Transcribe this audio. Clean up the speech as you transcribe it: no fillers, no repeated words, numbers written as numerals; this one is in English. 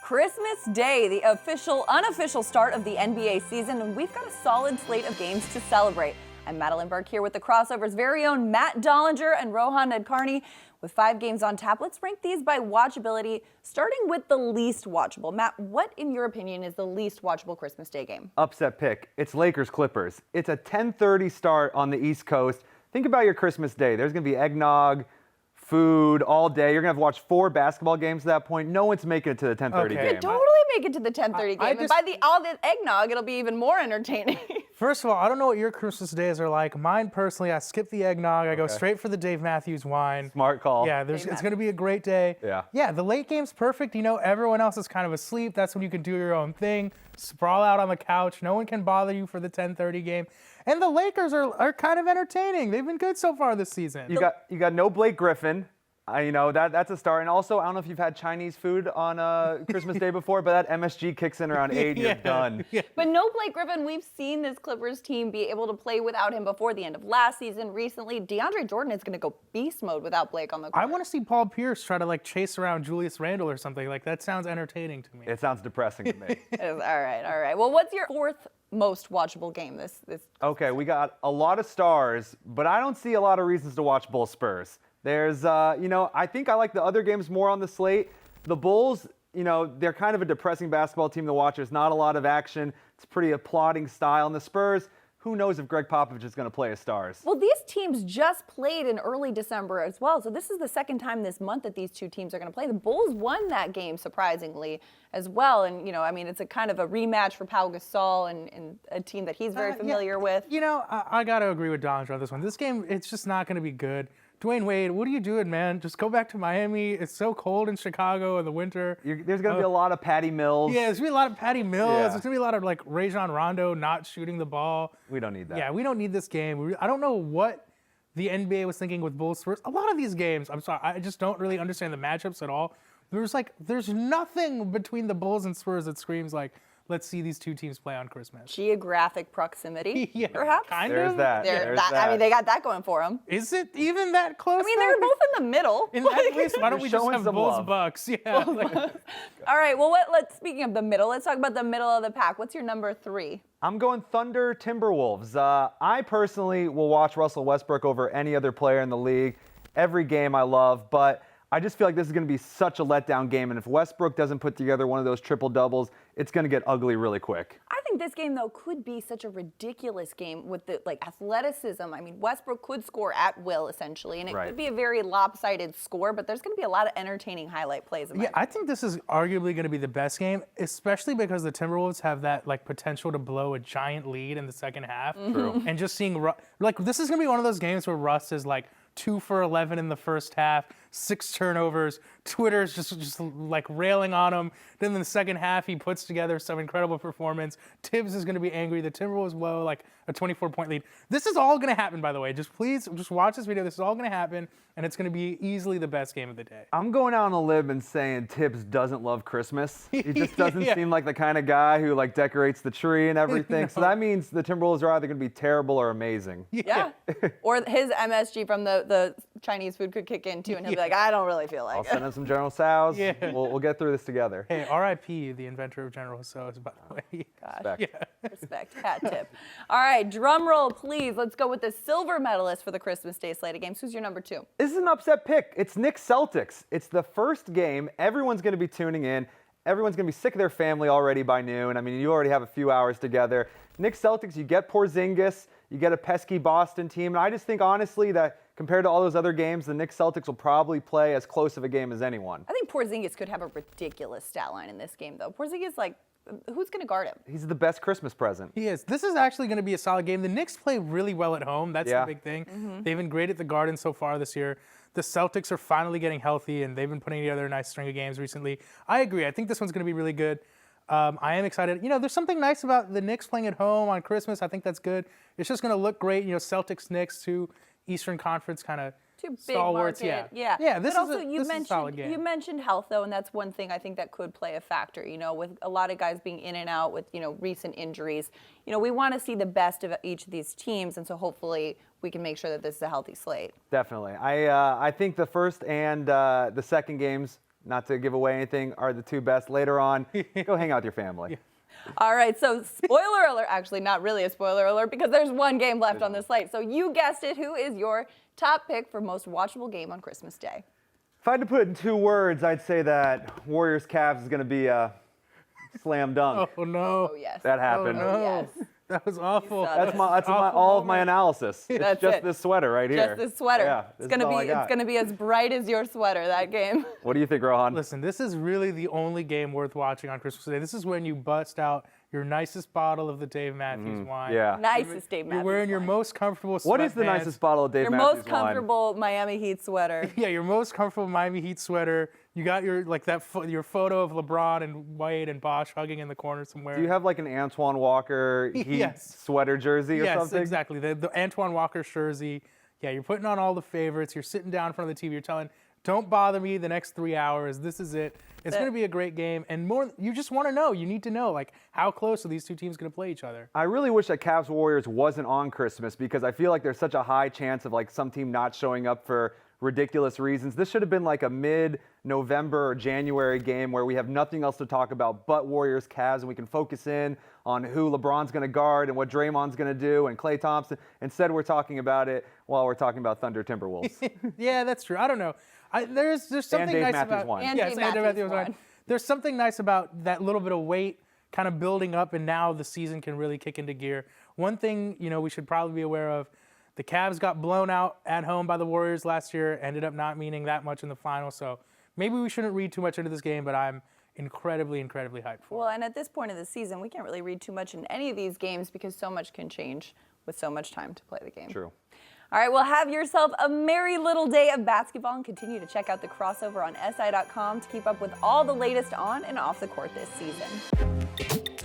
Christmas Day, the unofficial start of the NBA season, and we've got a solid slate of games to celebrate. I'm Madelyn Burke here with the Crossover's very own Matt Dollinger and Rohan Nadkarni. With 5 games on tap, let's rank these by watchability, starting with the least watchable. Matt, what, in your opinion, is the least watchable Christmas Day game? Upset pick. It's Lakers-Clippers. It's a 10:30 start on the East Coast. Think about your Christmas Day. There's going to be eggnog, food all day. You're going to have to watch 4 basketball games at that point. No one's making it to the 10:30 game. You could totally make it to the 10:30 game. And by all the eggnog, it'll be even more entertaining. First of all, I don't know what your Christmas days are like. Mine, personally, I skip the eggnog. I go straight for the Dave Matthews wine. Smart call. Yeah, it's going to be a great day. Yeah, the late game's perfect. You know, everyone else is kind of asleep. That's when you can do your own thing. Sprawl out on the couch. No one can bother you for the 10:30 game. And the Lakers are kind of entertaining. They've been good so far this season. You got no Blake Griffin. You know, that's a start. And also, I don't know if you've had Chinese food on Christmas Day before, but that MSG kicks in around 8, you're done. Yeah. But no Blake Griffin. We've seen this Clippers team be able to play without him before the end of last season. Recently, DeAndre Jordan is going to go beast mode without Blake on the court. I want to see Paul Pierce try to, chase around Julius Randle or something. That sounds entertaining to me. It sounds depressing to me. All right. Well, what's your 4th most watchable game this Okay, we got a lot of stars, but I don't see a lot of reasons to watch Bulls Spurs. There's, I think I like the other games more on the slate. The Bulls, they're kind of a depressing basketball team to watch. There's not a lot of action. It's pretty applauding style. And the Spurs, who knows if Greg Popovich is going to play his stars. Well, these teams just played in early December as well. So this is the second time this month that these two teams are going to play. The Bulls won that game, surprisingly, as well. And, it's a kind of a rematch for Pau Gasol and a team that he's very familiar with. I got to agree with Dollinger on this one. This game, it's just not going to be good. Dwayne Wade, what are you doing, man? Just go back to Miami. It's so cold in Chicago in the winter. There's going to be a lot of Patty Mills. Yeah, there's going to be a lot of Patty Mills. Yeah. There's going to be a lot of, Rajon Rondo not shooting the ball. We don't need that. Yeah, we don't need this game. I don't know what the NBA was thinking with Bulls Spurs. A lot of these games, I'm sorry, I just don't really understand the matchups at all. There's nothing between the Bulls and Spurs that screams let's see these two teams play on Christmas. Geographic proximity, perhaps? There's that. I mean, they got that going for them. Is it even that close? I mean, they're both in the middle. In that case, why don't we just have Bulls Bucks? Yeah. All right, well, speaking of the middle, let's talk about the middle of the pack. What's your number 3? I'm going Thunder Timberwolves. I personally will watch Russell Westbrook over any other player in the league. Every game I love, but I just feel like this is going to be such a letdown game, and if Westbrook doesn't put together one of those triple-doubles, it's going to get ugly really quick. I think this game, though, could be such a ridiculous game with the athleticism. I mean, Westbrook could score at will, essentially, and it could be a very lopsided score, but there's going to be a lot of entertaining highlight plays. I think this is arguably going to be the best game, especially because the Timberwolves have that potential to blow a giant lead in the second half. True. And just seeing, this is going to be one of those games where Russ is 2 for 11 in the first half, 6 turnovers. Twitter's just railing on him. Then in the second half, he puts together some incredible performance. Tibbs is going to be angry. The Timberwolves blow a 24-point lead. This is all going to happen, by the way. Please watch this video. This is all going to happen, and it's going to be easily the best game of the day. I'm going out on a limb and saying Tibbs doesn't love Christmas. He just doesn't seem like the kind of guy who decorates the tree and everything. No. So that means the Timberwolves are either going to be terrible or amazing. Yeah. Or his MSG from the Chinese food could kick in too, and he'll be like, I don't really feel like I'll it. send him some General Tso's. Yeah. We'll get through this together. Hey, R.I.P. the inventor of General Tso's, by the way. Gosh. Respect. Hat tip. All right, drum roll, please. Let's go with the silver medalist for the Christmas Day slate of games. Who's your number 2? This is an upset pick. It's Knicks Celtics. It's the first game. Everyone's going to be tuning in. Everyone's going to be sick of their family already by noon. I mean, you already have a few hours together. Knicks Celtics, you get Porzingis, you get a pesky Boston team. And I just think, honestly, that compared to all those other games, the Knicks Celtics will probably play as close of a game as anyone. I think Porzingis could have a ridiculous stat line in this game, though. Porzingis, who's going to guard him? He's the best Christmas present. He is. This is actually going to be a solid game. The Knicks play really well at home. That's the big thing. They've been great at the Garden so far this year. The Celtics are finally getting healthy, and they've been putting together a nice string of games recently. I agree. I think this one's going to be really good. I am excited. There's something nice about the Knicks playing at home on Christmas. I think that's good. It's just going to look great. Celtics, Knicks, 2 Eastern Conference kind of Two stalwarts. big market. Yeah. This but is a solid game. You mentioned health, though, and that's one thing I think that could play a factor, with a lot of guys being in and out with, recent injuries. We want to see the best of each of these teams, and so hopefully we can make sure that this is a healthy slate. Definitely. I think the first and the second games not to give away anything, are the two best. Later on, go hang out with your family. All right, so spoiler alert, actually not really a spoiler alert because there's one game left on the slate. So you guessed it, who is your top pick for most watchable game on Christmas Day? If I had to put it in 2 words, I'd say that Warriors-Cavs is going to be a slam dunk. Oh no. Oh, yes. That happened. Oh, no. Yes. That was awful. That's Awful all of my moment. analysis. It's That's just it. this sweater right here. Just this sweater. Yeah, It's gonna be as bright as your sweater, that game. What do you think, Rohan? Listen, this is really the only game worth watching on Christmas Day. This is when you bust out your nicest bottle of the Dave Matthews wine. Yeah. Nicest Dave You're Matthews wearing your wine. most comfortable What is the sweatpants. nicest bottle of Dave Your Matthews most wine? comfortable Miami Heat sweater. Yeah, your most comfortable Miami Heat sweater. You got your your photo of LeBron and Wade and Bosh hugging in the corner somewhere. Do you have like an Antoine Walker Heat Yes. sweater jersey or Yes, something? exactly. The Antoine Walker jersey. Yeah, you're putting on all the favorites. You're sitting down in front of the TV. You're telling, don't bother me the next 3 hours. This is it. It's going to be a great game. And more, you just want to know. You need to know, like, how close are these two teams going to play each other? I really wish that Cavs Warriors wasn't on Christmas because I feel like there's such a high chance of like some team not showing up for ridiculous reasons. This should have been like a mid-November or January game where we have nothing else to talk about but Warriors Cavs and we can focus in on who LeBron's going to guard and what Draymond's going to do and Klay Thompson. Instead, we're talking about it while we're talking about Thunder Timberwolves. Yeah, that's true. I don't know. There's something Dave nice Matthews about won. And yes, Dave and Dave Matthews Matthews won. won. There's something nice about that little bit of weight kind of building up, and now the season can really kick into gear. One thing we should probably be aware of: the Cavs got blown out at home by the Warriors last year, ended up not meaning that much in the final. So maybe we shouldn't read too much into this game, but I'm incredibly hyped for Well, and at this point of the season, we can't really read too much in any of these games because so much can change with so much time to play the game. True. All right, well, have yourself a merry little day of basketball and continue to check out the crossover on SI.com to keep up with all the latest on and off the court this season.